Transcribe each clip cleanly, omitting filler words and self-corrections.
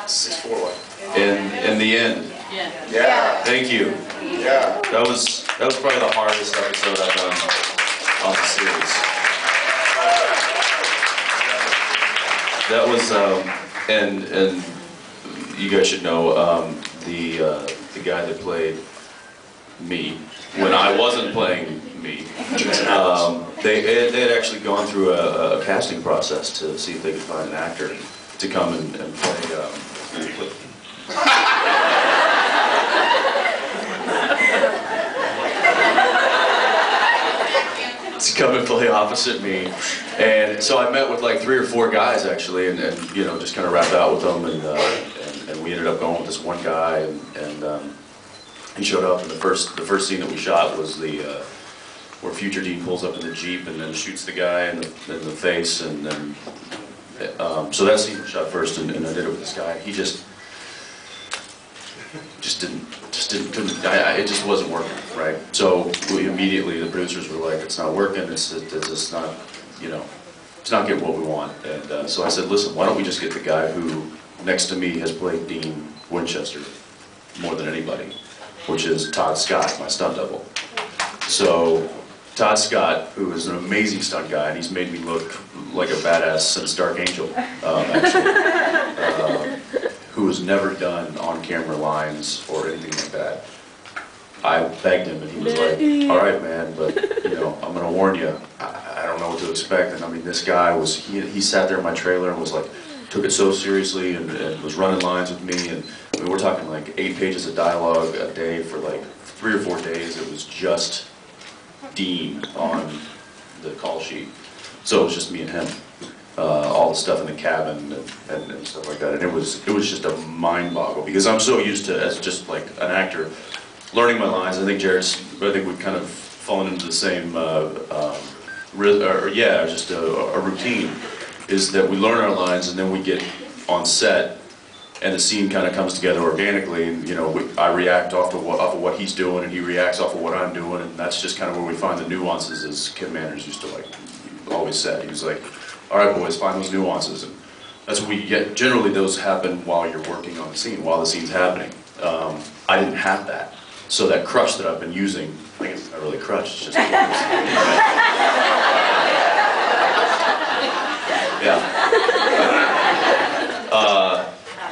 6'4". In the end. Yeah. Thank you. Yeah. That was probably the hardest episode I've done on the series. That was and you guys should know the guy that played me when I wasn't playing me. They had actually gone through a casting process to see if they could find an actor to come and play. To come and play opposite me, and so I met with like 3 or 4 guys actually, and you know, just kind of rapped out with them, and we ended up going with this one guy, and he showed up, and the first scene that we shot was where Future Dean pulls up in the Jeep and then shoots the guy in the face, and then so that scene was shot first, and I did it with this guy. He just couldn't. It just wasn't working, right? So immediately the producers were like, "It's not working. It's not, you know, it's not getting what we want." And so I said, "Listen, why don't we just get the guy who next to me has played Dean Winchester more than anybody, which is Todd Scott, my stunt double." So Todd Scott, who is an amazing stunt guy, and he's made me look like a badass since Dark Angel, actually. Who has never done on-camera lines or anything like that. I begged him, and he was like, "All right, man, but you know, I'm gonna warn you. I don't know what to expect." And I mean, this guy was he sat there in my trailer and was like, took it so seriously, and was running lines with me, and I mean, we're talking like 8 pages of dialogue a day for like 3 or 4 days. It was just Dean on the call sheet, so it was just me and him. All the stuff in the cabin and stuff like that, and it was just a mind boggle, because I'm so used to, as just like an actor, learning my lines. I think we've kind of fallen into the same just a routine, is that we learn our lines and then we get on set and the scene kind of comes together organically, and you know, I react off of what he's doing, and he reacts off of what I'm doing, and that's just kind of where we find the nuances, as Kim Manners used to like always said. He was like, "All right, boys, find those nuances," and that's what we get. Generally, those happen while you're working on the scene, while the scene's happening. I didn't have that, so that crush that I've been using, I think it's not really crush, it's just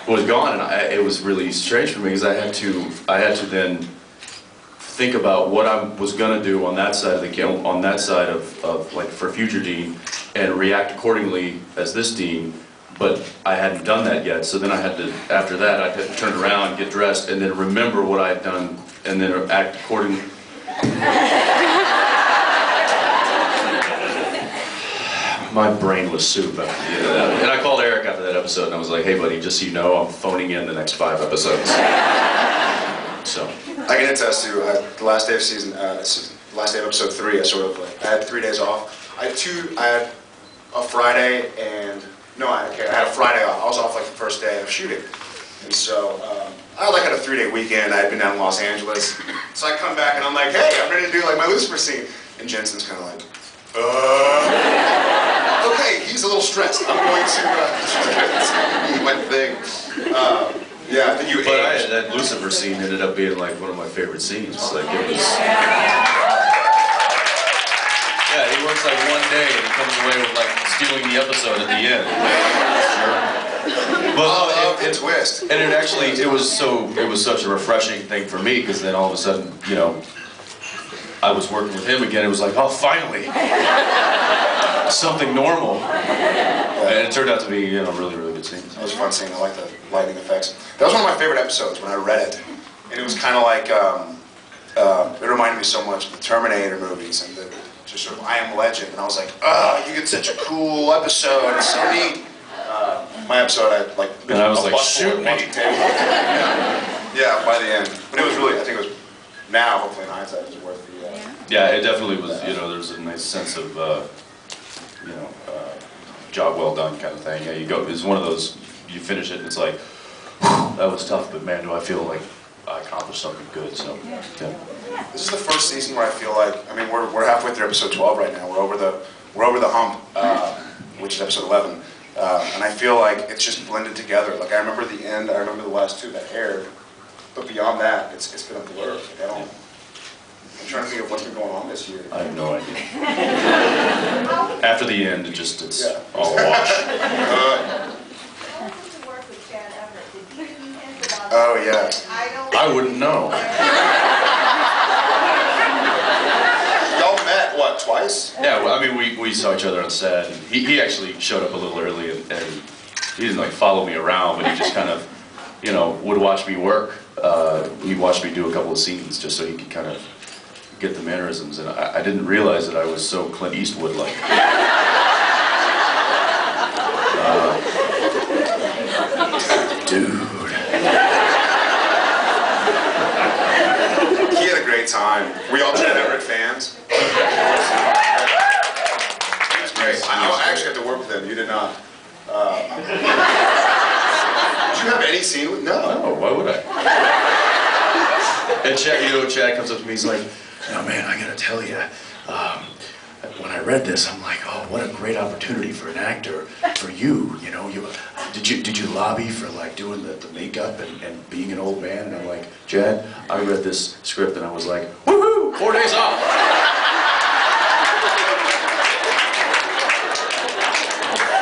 was gone, and it was really strange for me, because I had to then think about what I was gonna do on that side of the on that side of like for Future Dean, and react accordingly as this Dean, but I hadn't done that yet. So then I had to, after that, I had to turn around, get dressed, and then remember what I had done, and then act accordingly. My brain was soup after that. And I called Eric after that episode, and I was like, "Hey buddy, just so you know, I'm phoning in the next 5 episodes." So I can attest to the last day of last day of episode 3. I had 3 days off. I had a Friday and I had a Friday off. I was off like the first day of shooting, and so I had a 3-day weekend. I had been down in Los Angeles, so I come back and I'm like, "Hey, I'm ready to do like my Lucifer scene," and Jensen's kind of like, "Okay, he's a little stressed. I'm going to do my thing." Yeah, I think you. But that Lucifer scene ended up being like one of my favorite scenes. Like it was. Yeah, he works like 1 day and he comes away with like stealing the episode at the end. Sure. But it twist. And it was such a refreshing thing for me, because then all of a sudden, you know, I was working with him again. It was like, oh, finally, something normal. And it turned out to be, you know, really, really good scenes. It was a fun scene. I like the lighting effects. That was one of my favorite episodes when I read it, and it was kind of like it reminded me so much of the Terminator movies and the just sort of I Am Legend. And I was like, you get such a cool episode. It's so neat. My episode, and I was like, shoot me. Yeah, by the end. But it was really, I think it was, now, hopefully in hindsight, it was worth the... Yeah, it definitely was, you know, there's a nice sense of, job well done kind of thing. Yeah, you go, it's one of those, you finish it and it's like, that was tough, but man, do I feel like I accomplished something good, so, yeah. This is the first season where I feel like, I mean, we're halfway through episode 12 right now. We're over the hump, which is episode 11. And I feel like it's just blended together. Like I remember the end, I remember the last two that aired, but beyond that, it's been a blur. Like I'm trying to think of what's been going on this year. I have no idea. After the end, it's all a wash. Oh yeah. I wouldn't know. Y'all met what, twice? Yeah, well, I mean, we saw each other on set. And he actually showed up a little early, and he didn't like follow me around, but he just kind of, you know, would watch me work. He watched me do a couple of scenes just so he could kind of get the mannerisms, and I didn't realize that I was so Clint Eastwood-like. Dude. He had a great time. We all Jen Everett fans. He was great. I actually had to work with him. You did not. Did you have any scene with? No. No, why would I? And Chad, you know, Chad comes up to me, he's like, "No, man, I gotta tell you, when I read this, I'm like, oh, what a great opportunity for an actor, for you, you know, did you lobby for like doing the makeup and being an old man?" And I'm like, "Chad, I read this script and I was like, woohoo, 4 days off."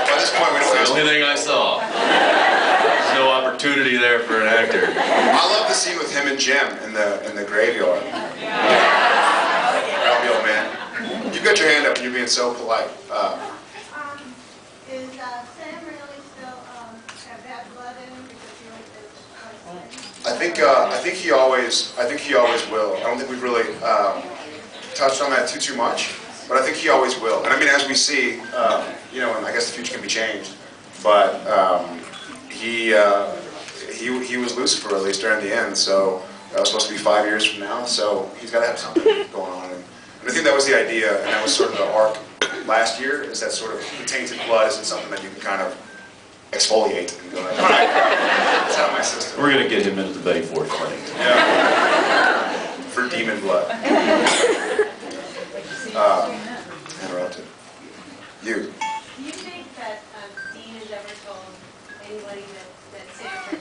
By this point, we don't That's the only thing I saw. There's no opportunity there for an actor. I love the scene with him and Jim in the graveyard. Proud old man. You've got your hand up and you're being so polite. Is Sam really still have bad blood in him because he always does? I think he always will. I don't think we've really touched on that too much, but I think he always will. And I mean, as we see, you know, and I guess the future can be changed, but he was Lucifer at least during the end. So that was supposed to be 5 years from now. So he's got to have something going on. And I think that was the idea, and that was sort of the arc last year. Is that sort of the tainted blood isn't something that you can kind of exfoliate and go like, all right, it's out of my system. We're gonna get him into the Betty Ford clinic. Yeah. For demon blood. Interrupted. You. Do you think that Dean has ever told anybody that Sam has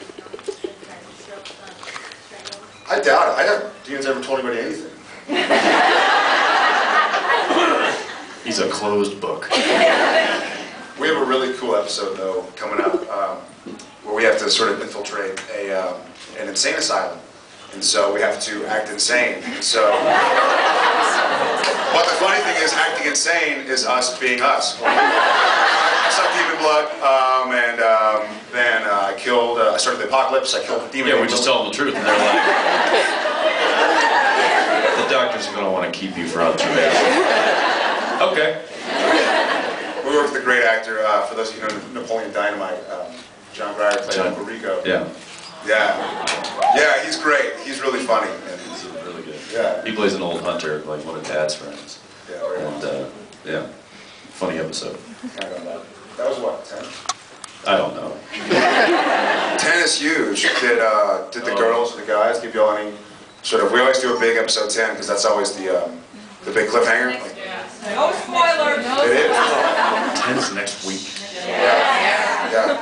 tried to strangle? I doubt it. I doubt Dean's ever told anybody anything. He's a closed book. We have a really cool episode though coming up where we have to sort of infiltrate an insane asylum, and so we have to act insane. So, but the funny thing is, acting insane is us being us. I sucked demon blood, and then I killed. I started the apocalypse. I killed the demon. Yeah, we just tell them the truth, and they're like, the doctors are going to want to keep you for observation. Okay. We worked with a great actor, for those of you who know Napoleon Dynamite, John Breyer played Uncle Rico. Yeah. Yeah. Yeah, he's great. He's really funny. And He's really good. Yeah. He plays an old hunter, like one of Dad's friends. Yeah, very And, yeah, funny episode. that was what, 10? I don't know. 10 is huge. Did the girls or the guys give y'all any sort of, we always do a big episode 10 because that's always the big cliffhanger. Like, No spoilers. it is. 10's next week. Yeah.